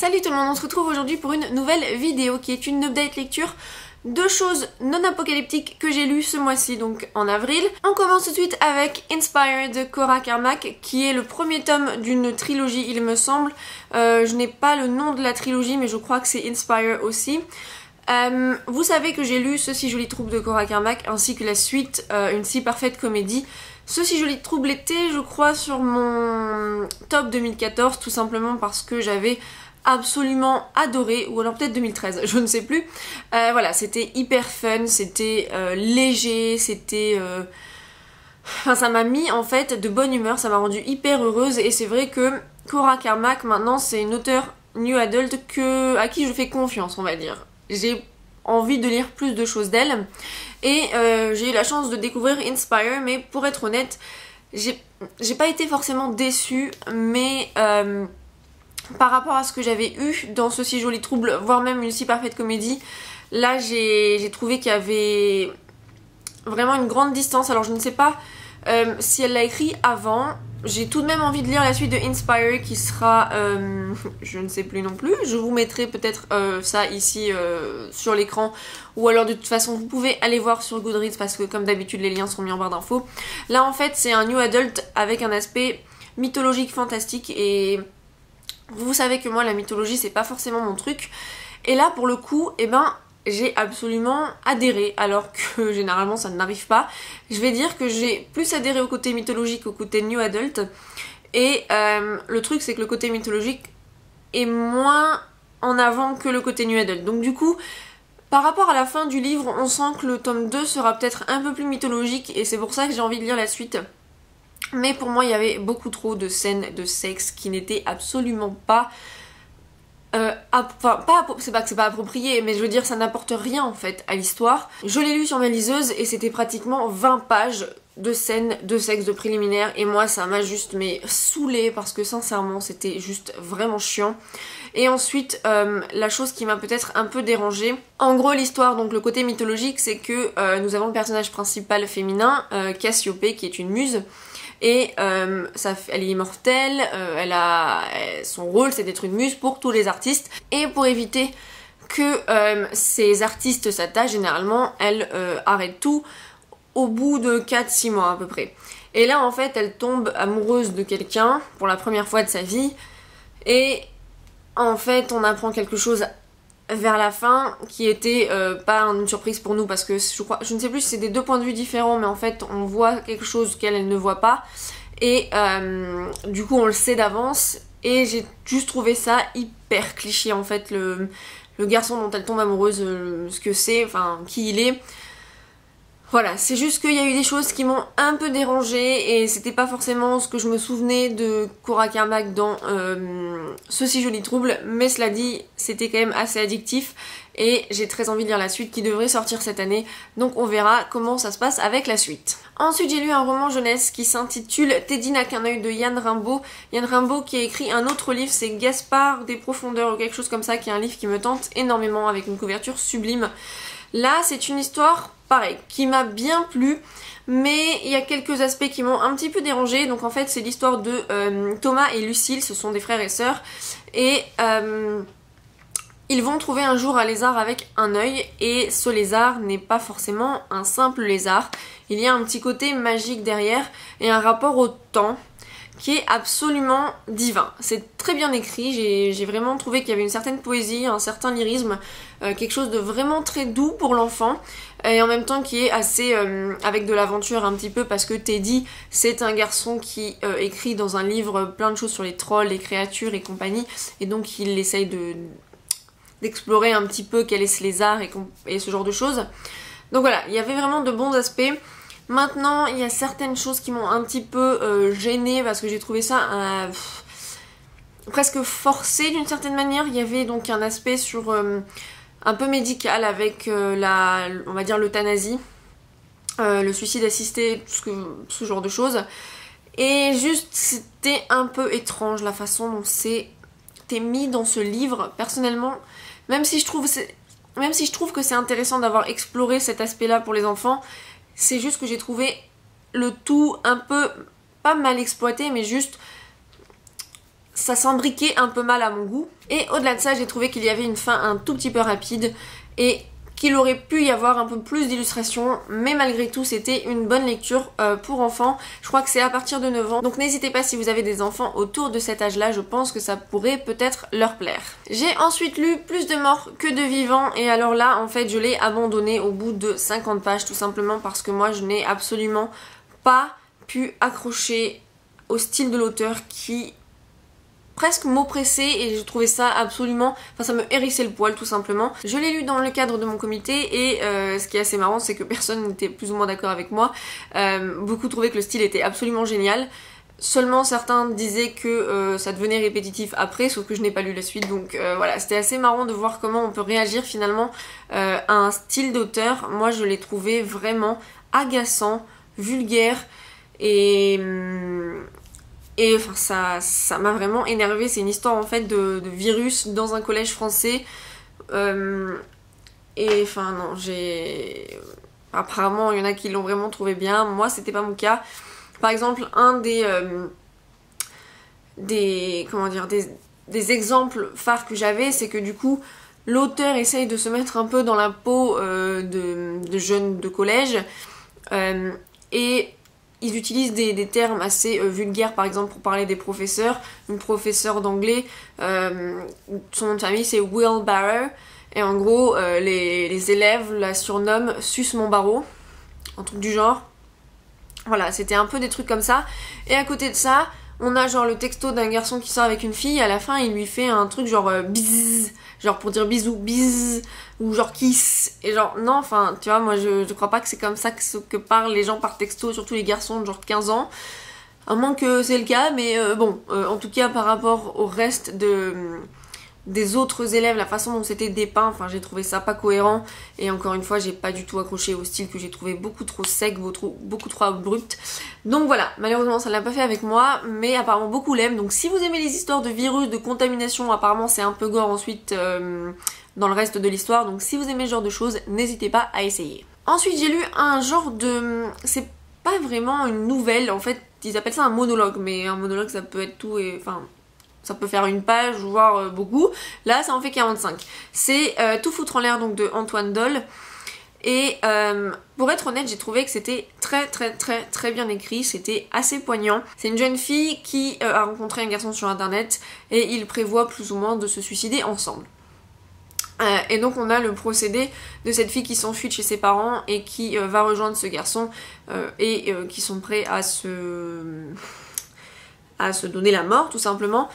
Salut tout le monde, on se retrouve aujourd'hui pour une nouvelle vidéo qui est une update lecture de choses non apocalyptiques que j'ai lues ce mois-ci, donc en avril. On commence tout de suite avec Inspire de Cora Carmack, qui est le premier tome d'une trilogie il me semble. Je n'ai pas le nom de la trilogie mais je crois que c'est Inspire aussi. Vous savez que j'ai lu Ce si joli trouble de Cora Carmack ainsi que la suite Une si parfaite comédie. Ce si joli trouble était je crois sur mon top 2014 tout simplement parce que j'avais absolument adoré, ou alors peut-être 2013, je ne sais plus. Voilà, c'était hyper fun, c'était léger, c'était... Enfin, ça m'a mis en fait de bonne humeur, ça m'a rendue hyper heureuse et c'est vrai que Cora Carmack maintenant c'est une auteure new adult à qui je fais confiance on va dire. J'ai envie de lire plus de choses d'elle et j'ai eu la chance de découvrir Inspire, mais pour être honnête, j'ai pas été forcément déçue, mais... par rapport à ce que j'avais eu dans Ce si joli trouble, voire même Une si parfaite comédie, là j'ai trouvé qu'il y avait vraiment une grande distance. Alors je ne sais pas si elle l'a écrit avant. J'ai tout de même envie de lire la suite de Inspire qui sera... je ne sais plus non plus. Je vous mettrai peut-être ça ici sur l'écran. Ou alors de toute façon vous pouvez aller voir sur Goodreads parce que comme d'habitude les liens sont mis en barre d'infos. Là en fait c'est un new adult avec un aspect mythologique fantastique et... Vous savez que moi la mythologie c'est pas forcément mon truc et là pour le coup j'ai absolument adhéré alors que généralement ça n'arrive pas. Je vais dire que j'ai plus adhéré au côté mythologique qu'au côté new adult et le truc c'est que le côté mythologique est moins en avant que le côté new adult, donc du coup par rapport à la fin du livre on sent que le tome 2 sera peut-être un peu plus mythologique et c'est pour ça que j'ai envie de lire la suite. Mais pour moi il y avait beaucoup trop de scènes de sexe qui n'étaient absolument pas... c'est pas que c'est pas approprié, mais je veux dire ça n'apporte rien en fait à l'histoire. Je l'ai lu sur ma liseuse et c'était pratiquement 20 pages de scènes de sexe de préliminaire et moi ça m'a juste saoulée parce que sincèrement c'était juste vraiment chiant. Et ensuite la chose qui m'a peut-être un peu dérangée, en gros l'histoire, donc le côté mythologique, c'est que nous avons le personnage principal féminin, Cassiopée, qui est une muse. Et elle est immortelle, son rôle c'est d'être une muse pour tous les artistes. Et pour éviter que ces artistes s'attachent, généralement elle arrête tout au bout de 4-6 mois à peu près. Et là en fait elle tombe amoureuse de quelqu'un pour la première fois de sa vie. Et en fait on apprend quelque chose vers la fin qui était pas une surprise pour nous parce que je ne sais plus si c'est des deux points de vue différents, mais en fait on voit quelque chose qu'elle ne voit pas et du coup on le sait d'avance et j'ai juste trouvé ça hyper cliché en fait, le garçon dont elle tombe amoureuse, ce que c'est, enfin qui il est. Voilà, c'est juste qu'il y a eu des choses qui m'ont un peu dérangée et c'était pas forcément ce que je me souvenais de Cora Carmack dans Ce si joli trouble, mais cela dit, c'était quand même assez addictif et j'ai très envie de lire la suite qui devrait sortir cette année, donc on verra comment ça se passe avec la suite. Ensuite j'ai lu un roman jeunesse qui s'intitule Teddy n'a qu'un œil de Yann Rimbaud. Yann Rimbaud qui a écrit un autre livre, c'est Gaspard des profondeurs ou quelque chose comme ça, qui est un livre qui me tente énormément avec une couverture sublime. Là c'est une histoire pareil, qui m'a bien plu, mais il y a quelques aspects qui m'ont un petit peu dérangée. Donc en fait c'est l'histoire de Thomas et Lucille, ce sont des frères et sœurs, et ils vont trouver un jour un lézard avec un œil, et ce lézard n'est pas forcément un simple lézard, il y a un petit côté magique derrière, et un rapport au temps qui est absolument divin. C'est très bien écrit, j'ai vraiment trouvé qu'il y avait une certaine poésie, un certain lyrisme, quelque chose de vraiment très doux pour l'enfant et en même temps qui est assez avec de l'aventure un petit peu parce que Teddy c'est un garçon qui écrit dans un livre plein de choses sur les trolls, les créatures et compagnie, et donc il essaye d'explorer un petit peu quel est ce lézard et ce genre de choses. Donc voilà, il y avait vraiment de bons aspects. Maintenant, il y a certaines choses qui m'ont un petit peu gênée parce que j'ai trouvé ça presque forcé d'une certaine manière. Il y avait donc un aspect sur un peu médical avec on va dire l'euthanasie, le suicide assisté, ce genre de choses. Et juste, c'était un peu étrange la façon dont c'était mis dans ce livre. Personnellement, même si je trouve que c'est intéressant d'avoir exploré cet aspect-là pour les enfants, c'est juste que j'ai trouvé le tout un peu, pas mal exploité, mais juste ça s'imbriquait un peu mal à mon goût. Et au-delà de ça, j'ai trouvé qu'il y avait une fin un tout petit peu rapide et qu'il aurait pu y avoir un peu plus d'illustrations, mais malgré tout c'était une bonne lecture pour enfants. Je crois que c'est à partir de 9 ans, donc n'hésitez pas si vous avez des enfants autour de cet âge là, je pense que ça pourrait peut-être leur plaire. J'ai ensuite lu Plus de morts que de vivants, et alors là en fait je l'ai abandonné au bout de 50 pages, tout simplement parce que moi je n'ai absolument pas pu accrocher au style de l'auteur qui presque m'oppressait, et je trouvais ça absolument, enfin ça me hérissait le poil tout simplement. Je l'ai lu dans le cadre de mon comité et ce qui est assez marrant c'est que personne n'était plus ou moins d'accord avec moi. Beaucoup trouvaient que le style était absolument génial. Seulement certains disaient que ça devenait répétitif après, sauf que je n'ai pas lu la suite, donc voilà, c'était assez marrant de voir comment on peut réagir finalement à un style d'auteur. Moi je l'ai trouvé vraiment agaçant, vulgaire et enfin ça m'a vraiment énervée. C'est une histoire en fait de virus dans un collège français. Et enfin non, apparemment il y en a qui l'ont vraiment trouvé bien. Moi c'était pas mon cas. Par exemple un des exemples phares que j'avais, c'est que du coup l'auteur essaye de se mettre un peu dans la peau de jeunes de collège. Et ils utilisent des termes assez vulgaires, par exemple pour parler des professeurs. Une professeure d'anglais, son nom de famille c'est Wheelbarrow, et en gros les élèves la surnomment Suce mon barreau, un truc du genre. Voilà, c'était un peu des trucs comme ça. Et à côté de ça, on a genre le texto d'un garçon qui sort avec une fille, à la fin il lui fait un truc genre bzzz, genre pour dire bisous, bzzz, ou genre kiss, et genre non, enfin tu vois, moi je crois pas que c'est comme ça que parlent les gens par texto, surtout les garçons de genre 15 ans, à moins que c'est le cas, mais bon, en tout cas par rapport au reste des autres élèves, la façon dont c'était dépeint, enfin j'ai trouvé ça pas cohérent, et encore une fois j'ai pas du tout accroché au style que j'ai trouvé beaucoup trop sec, beaucoup trop abrupt. Donc voilà, malheureusement ça l'a pas fait avec moi, mais apparemment beaucoup l'aiment. Donc si vous aimez les histoires de virus, de contamination, apparemment c'est un peu gore ensuite dans le reste de l'histoire, donc si vous aimez ce genre de choses, n'hésitez pas à essayer. Ensuite j'ai lu un genre de... c'est pas vraiment une nouvelle, en fait ils appellent ça un monologue, mais un monologue ça peut être tout et... enfin... ça peut faire une page, voire beaucoup. Là, ça en fait 45. C'est Tout foutre en l'air, donc de Antoine Dolle. Et pour être honnête, j'ai trouvé que c'était très bien écrit. C'était assez poignant. C'est une jeune fille qui a rencontré un garçon sur internet et ils prévoient plus ou moins de se suicider ensemble. Et donc on a le procédé de cette fille qui s'enfuit de chez ses parents et qui va rejoindre ce garçon et qui sont prêts à se donner la mort tout simplement.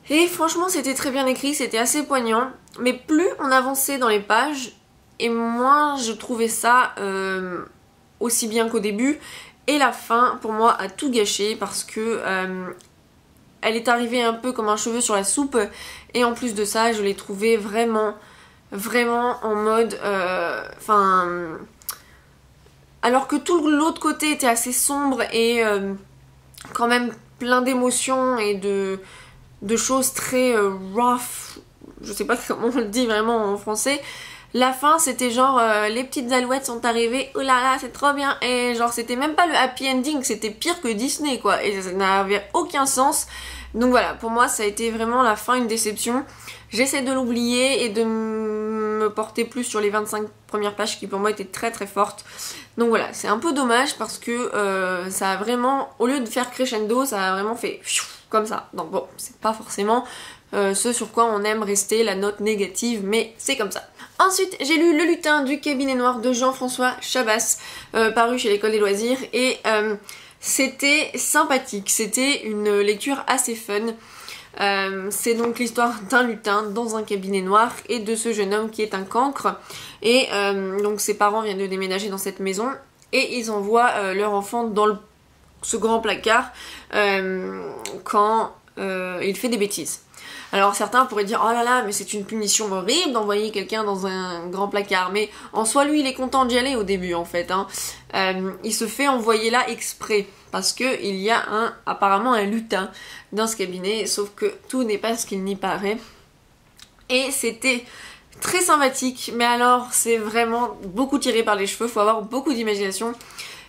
Et franchement c'était très bien écrit, c'était assez poignant, mais plus on avançait dans les pages et moins je trouvais ça aussi bien qu'au début, et la fin pour moi a tout gâché parce que elle est arrivée un peu comme un cheveu sur la soupe, et en plus de ça je l'ai trouvée vraiment en mode alors que tout l'autre côté était assez sombre et quand même plein d'émotions et de choses très rough, je sais pas comment on le dit vraiment en français. La fin c'était genre les petites alouettes sont arrivées, oh là là c'est trop bien, et genre c'était même pas le happy ending, c'était pire que Disney quoi, et ça n'avait aucun sens. Donc voilà, pour moi ça a été vraiment la fin une déception. J'essaie de l'oublier et de me porter plus sur les 25 premières pages qui pour moi étaient très fortes. Donc voilà, c'est un peu dommage parce que ça a vraiment, au lieu de faire crescendo, ça a vraiment fait comme ça. Donc bon, c'est pas forcément ce sur quoi on aime rester, la note négative, mais c'est comme ça. Ensuite, j'ai lu Le lutin du cabinet noir de Jean-François Chabas, paru chez l'École des loisirs, et c'était sympathique, c'était une lecture assez fun. C'est donc l'histoire d'un lutin dans un cabinet noir et de ce jeune homme qui est un cancre, et donc ses parents viennent de déménager dans cette maison et ils envoient leur enfant dans ce grand placard quand il fait des bêtises. Alors certains pourraient dire oh là là mais c'est une punition horrible d'envoyer quelqu'un dans un grand placard, mais en soi lui il est content d'y aller au début en fait hein. Il se fait envoyer là exprès parce que il y a apparemment un lutin dans ce cabinet, sauf que tout n'est pas ce qu'il n'y paraît. Et c'était très sympathique, mais alors c'est vraiment beaucoup tiré par les cheveux, faut avoir beaucoup d'imagination.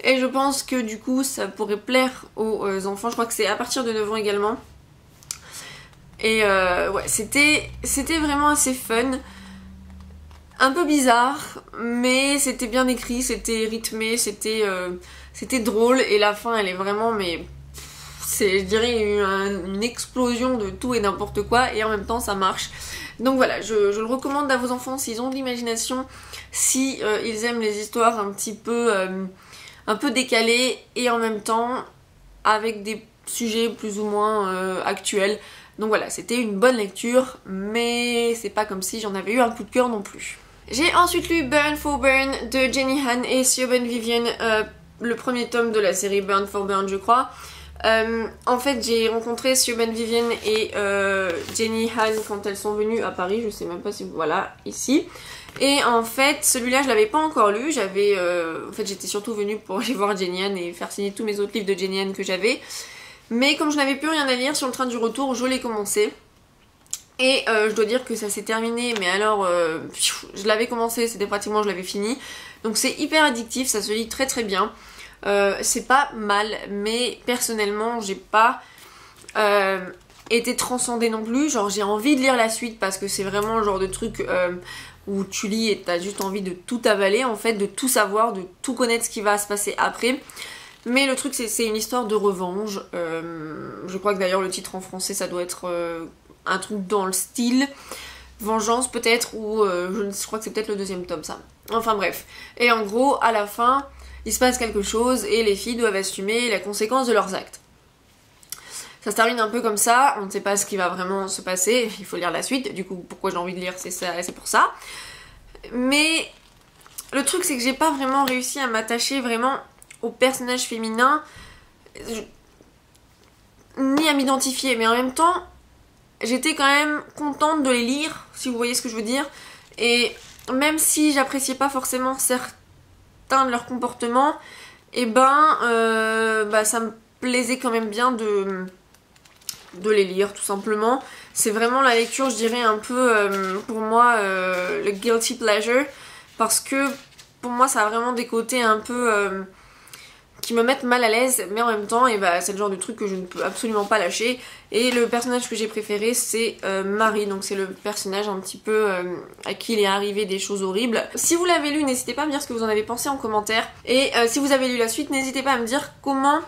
Et je pense que du coup ça pourrait plaire aux enfants, je crois que c'est à partir de 9 ans également. Et ouais, c'était vraiment assez fun. Un peu bizarre, mais c'était bien écrit, c'était rythmé, c'était drôle. Et la fin, elle est vraiment, mais c'est, je dirais, une explosion de tout et n'importe quoi. Et en même temps, ça marche. Donc voilà, je le recommande à vos enfants s'ils ont de l'imagination, si ils aiment les histoires un peu décalées et en même temps avec des sujets plus ou moins actuels. Donc voilà, c'était une bonne lecture, mais c'est pas comme si j'en avais eu un coup de cœur non plus. J'ai ensuite lu Burn for Burn de Jenny Han et Siobhan Vivian, le premier tome de la série Burn for Burn je crois. En fait j'ai rencontré Siobhan Vivian et Jenny Han quand elles sont venues à Paris, je sais même pas si voilà, ici. Et en fait celui-là je l'avais pas encore lu, en fait j'étais surtout venue pour aller voir Jenny Han et faire signer tous mes autres livres de Jenny Han que j'avais. Mais comme je n'avais plus rien à lire sur le train du retour, je l'ai commencé. Et je dois dire que ça s'est terminé, mais alors je l'avais commencé, c'était pratiquement je l'avais fini. Donc c'est hyper addictif, ça se lit très très bien. C'est pas mal, mais personnellement j'ai pas été transcendée non plus. Genre j'ai envie de lire la suite parce que c'est vraiment le genre de truc où tu lis et t'as juste envie de tout avaler en fait, de tout savoir, de tout connaître ce qui va se passer après. Mais le truc c'est une histoire de revanche. Je crois que d'ailleurs le titre en français ça doit être un truc dans le style Vengeance peut-être, ou je crois que c'est peut-être le deuxième tome ça. Enfin bref. Et en gros à la fin il se passe quelque chose et les filles doivent assumer la conséquence de leurs actes. Ça se termine un peu comme ça, on ne sait pas ce qui va vraiment se passer, il faut lire la suite, du coup pourquoi j'ai envie de lire c'est pour ça. Mais le truc c'est que j'ai pas vraiment réussi à m'attacher vraiment aux personnages féminins, ni à m'identifier, mais en même temps j'étais quand même contente de les lire, si vous voyez ce que je veux dire. Et même si j'appréciais pas forcément certains de leurs comportements, et ça me plaisait quand même bien de les lire tout simplement. C'est vraiment la lecture, je dirais un peu pour moi le guilty pleasure, parce que pour moi ça a vraiment des côtés un peu qui me mettent mal à l'aise, mais en même temps c'est le genre de truc que je ne peux absolument pas lâcher. Et le personnage que j'ai préféré c'est Marie, donc c'est le personnage un petit peu à qui il est arrivé des choses horribles. Si vous l'avez lu, n'hésitez pas à me dire ce que vous en avez pensé en commentaire, et si vous avez lu la suite, n'hésitez pas à me dire comment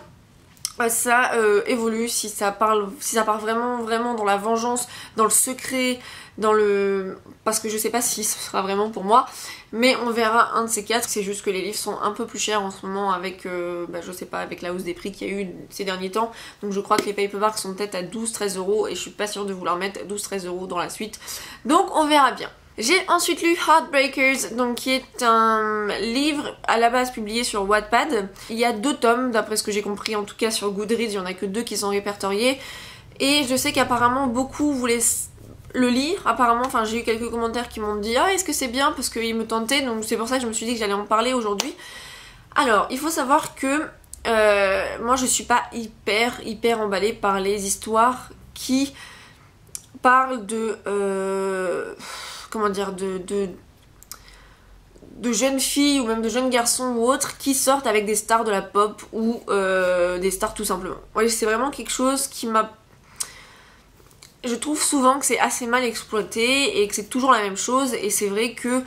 ça évolue, si ça part vraiment dans la vengeance, dans le secret, parce que je sais pas si ce sera vraiment pour moi, mais on verra un de ces quatre. C'est juste que les livres sont un peu plus chers en ce moment avec je sais pas, avec la hausse des prix qu'il y a eu ces derniers temps, donc je crois que les paperbacks sont peut-être à 12-13 € et je suis pas sûre de vouloir mettre 12-13 € dans la suite, donc on verra bien. J'ai ensuite lu Heartbreakers, donc qui est un livre à la base publié sur Wattpad. Il y a 2 tomes, d'après ce que j'ai compris, en tout cas sur Goodreads, il y en a que 2 qui sont répertoriés. Et je sais qu'apparemment beaucoup voulaient le lire, apparemment, enfin j'ai eu quelques commentaires qui m'ont dit « Ah, est-ce que c'est bien ?» parce qu'il me tentait, donc c'est pour ça que je me suis dit que j'allais en parler aujourd'hui. Alors, il faut savoir que moi je suis pas hyper emballée par les histoires qui parlent de... comment dire, de jeunes filles ou même de jeunes garçons ou autres qui sortent avec des stars de la pop ou des stars tout simplement. Ouais, c'est vraiment quelque chose qui m'a... Je trouve souvent que c'est assez mal exploité et que c'est toujours la même chose, et c'est vrai que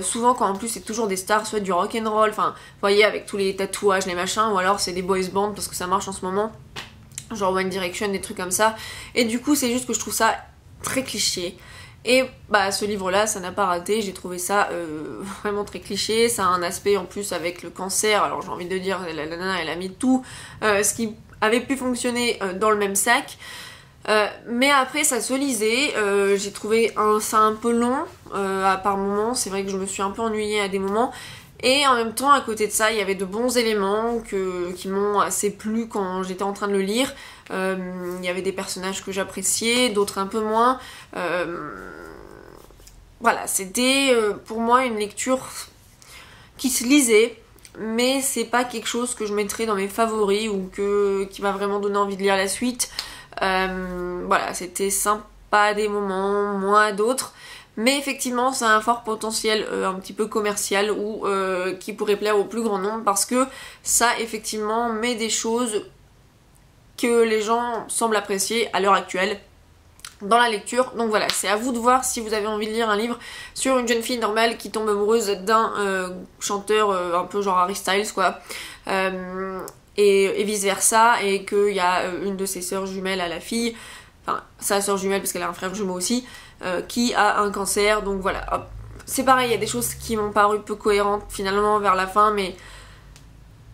souvent quand en plus c'est toujours des stars, soit du rock'n'roll, enfin vous voyez avec tous les tatouages, les machins, ou alors c'est des boys bands parce que ça marche en ce moment, genre One Direction, des trucs comme ça, et du coup c'est juste que je trouve ça très cliché. Et ce livre là ça n'a pas raté, j'ai trouvé ça vraiment très cliché. Ça a un aspect en plus avec le cancer, alors j'ai envie de dire la nana elle a mis tout ce qui avait pu fonctionner dans le même sac, mais après ça se lisait. J'ai trouvé ça un peu long par moments, c'est vrai que je me suis un peu ennuyée à des moments, et en même temps à côté de ça il y avait de bons éléments qui m'ont assez plu quand j'étais en train de le lire. Il y avait des personnages que j'appréciais, d'autres un peu moins. Voilà, c'était pour moi une lecture qui se lisait, mais c'est pas quelque chose que je mettrais dans mes favoris ou qui m'a vraiment donné envie de lire la suite. Voilà, c'était sympa à des moments, moins à d'autres. Mais effectivement, ça a un fort potentiel un petit peu commercial ou qui pourrait plaire au plus grand nombre, parce que ça, effectivement, met des choses que les gens semblent apprécier à l'heure actuelle. dans la lecture. Donc voilà, c'est à vous de voir si vous avez envie de lire un livre sur une jeune fille normale qui tombe amoureuse d'un chanteur un peu genre Harry Styles quoi, et vice versa, et qu'il y a une de ses sœurs jumelles à la fille, enfin sa sœur jumelle parce qu'elle a un frère jumeau aussi, qui a un cancer. Donc voilà, hop. C'est pareil, il y a des choses qui m'ont paru peu cohérentes finalement vers la fin, mais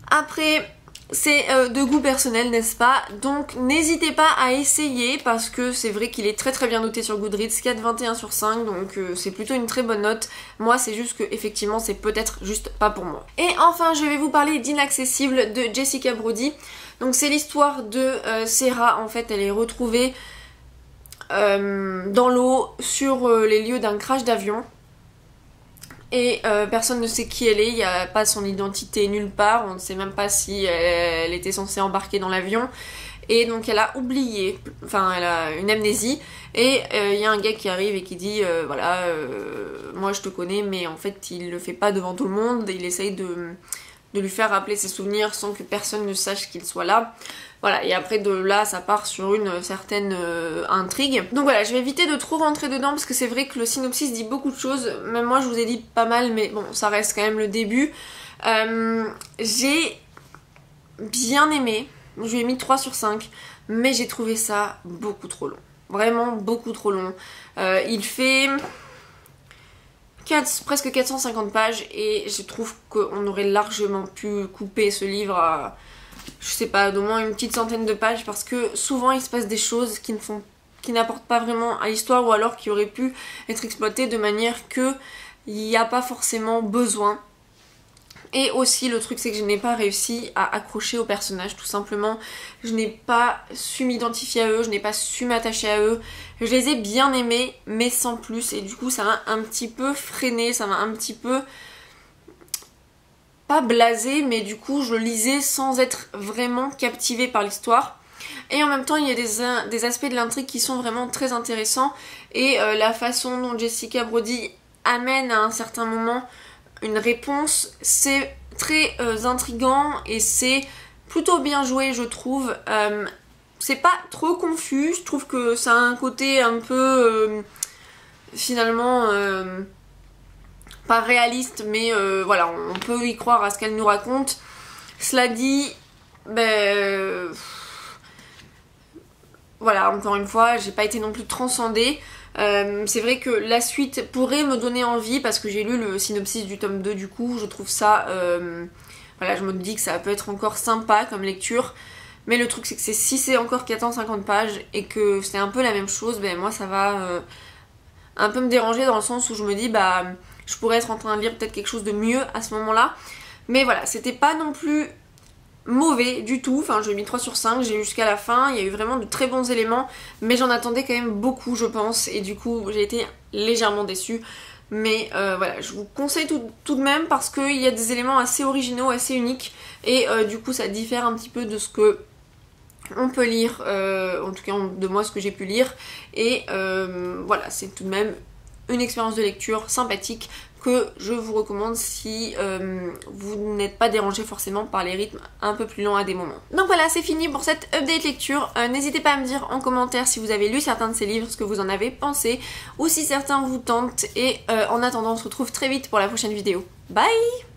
après c'est de goût personnel, n'est-ce pas? Donc n'hésitez pas à essayer, parce que c'est vrai qu'il est très très bien noté sur Goodreads, 4,21 sur 5, donc c'est plutôt une très bonne note. Moi c'est juste que effectivement c'est peut-être juste pas pour moi. Et enfin je vais vous parler d'Inaccessible de Jessica Brody. Donc c'est l'histoire de Sarah, en fait elle est retrouvée dans l'eau sur les lieux d'un crash d'avion. Et personne ne sait qui elle est, il n'y a pas son identité nulle part, on ne sait même pas si elle était censée embarquer dans l'avion. Et donc elle a oublié, enfin elle a une amnésie, et il y a un gars qui arrive et qui dit voilà, moi je te connais, mais en fait il le fait pas devant tout le monde, il essaye de lui faire rappeler ses souvenirs sans que personne ne sache qu'il soit là. Voilà, et après de là ça part sur une certaine intrigue. Donc voilà, je vais éviter de trop rentrer dedans parce que c'est vrai que le synopsis dit beaucoup de choses. Même moi je vous ai dit pas mal, mais bon, ça reste quand même le début. J'ai bien aimé, je lui ai mis 3 sur 5, mais j'ai trouvé ça beaucoup trop long. Vraiment beaucoup trop long. Il fait presque 450 pages et je trouve qu'on aurait largement pu couper ce livre à, je sais pas, d'au moins une petite centaine de pages, parce que souvent il se passe des choses qui n'apportent pas vraiment à l'histoire, ou alors qui auraient pu être exploitées de manière que il n'y a pas forcément besoin. Et aussi le truc c'est que je n'ai pas réussi à accrocher aux personnages, tout simplement. Je n'ai pas su m'identifier à eux, je n'ai pas su m'attacher à eux. Je les ai bien aimés mais sans plus, et du coup ça m'a un petit peu freiné, ça m'a un petit peu pas blasé, mais du coup je lisais sans être vraiment captivée par l'histoire. Et en même temps il y a des aspects de l'intrigue qui sont vraiment très intéressants, et la façon dont Jessica Brody amène à un certain moment une réponse, c'est très intriguant et c'est plutôt bien joué, je trouve. C'est pas trop confus, je trouve que ça a un côté un peu finalement pas réaliste, mais voilà, on peut y croire à ce qu'elle nous raconte. Cela dit, ben voilà, encore une fois, j'ai pas été non plus transcendée. C'est vrai que la suite pourrait me donner envie, parce que j'ai lu le synopsis du tome 2, du coup je trouve ça voilà, je me dis que ça peut être encore sympa comme lecture, mais le truc c'est que si c'est encore 450 pages et que c'est un peu la même chose, ben moi ça va un peu me déranger, dans le sens où je me dis bah je pourrais être en train de lire peut-être quelque chose de mieux à ce moment là. Mais voilà, c'était pas non plus mauvais du tout, enfin je lui ai mis 3 sur 5, j'ai eu jusqu'à la fin, il y a eu vraiment de très bons éléments, mais j'en attendais quand même beaucoup je pense, et du coup j'ai été légèrement déçue. Mais voilà, je vous conseille tout de même, parce qu'il y a des éléments assez originaux, assez uniques, et du coup ça diffère un petit peu de ce que on peut lire, en tout cas de moi ce que j'ai pu lire, et voilà, c'est tout de même une expérience de lecture sympathique que je vous recommande si vous n'êtes pas dérangé forcément par les rythmes un peu plus longs à des moments. Donc voilà, c'est fini pour cette update lecture. N'hésitez pas à me dire en commentaire si vous avez lu certains de ces livres, ce que vous en avez pensé, ou si certains vous tentent, et en attendant on se retrouve très vite pour la prochaine vidéo. Bye!